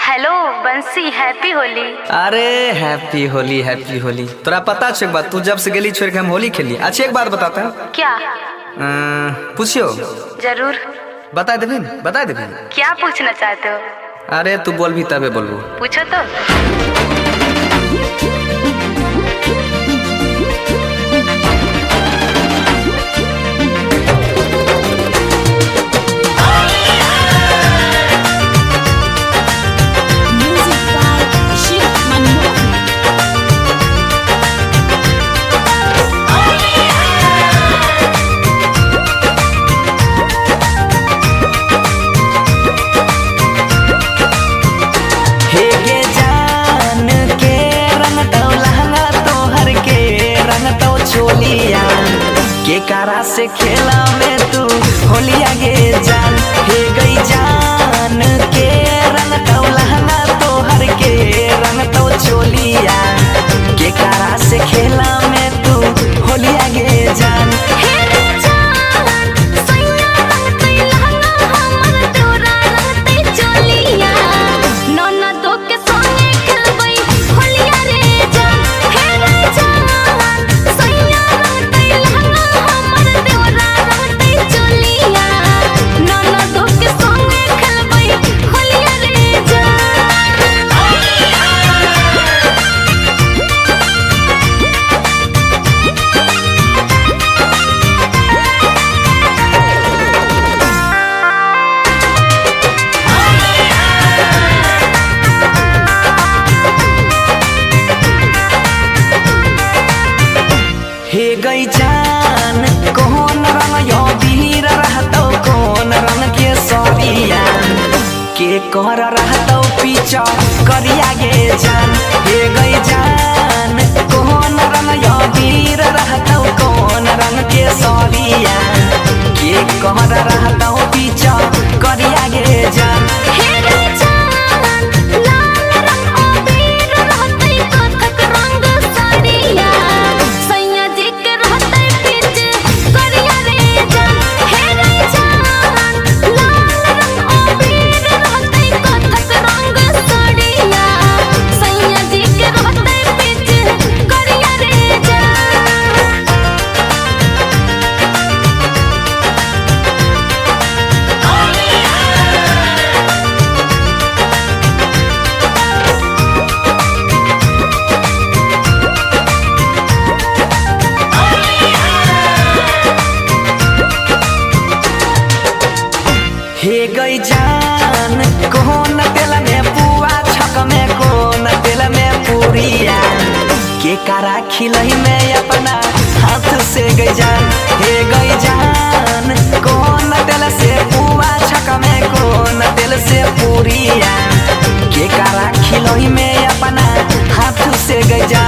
Hello बंसी, happy Holi. अरे happy Holi happy Holi. तोरा पता छे एक बात, तू जब से गेली छोड़ के हम होली खेली। अच्छा एक बात बताता है। क्या? पूछियो। जरूर। बता देबी बता देबी। क्या पूछना चाहते हो? अरे तू बोल भी तबे बोलबो। पूछो तो। के कारा से खेला में तू होलिया गे जान, हे गई जान के रंग तो लहंगा तोहर के रंग तो चोलिया। के कारा से खेला में तू होलिया गे जान, हे गई जान कौन रंग यो वीर रहतो, कौन रंग के सरिया के कर रहतो पीछा करिया गे जान। हे गई जान कौन रंग यो वीर रहतो, कौन रंग के सरिया के कर रहतो पीछा करिया गे जान। हे गई जान कौन तेल में पुआ, छक में कौन तेल में पूरिया के कारा खिलई में अपना हाथ से गई जान। हे गई जान कौन तेल से पुआ, छक में कौन तेल से पूरिया के कारा खिलई में अपना हाथ से गई जान।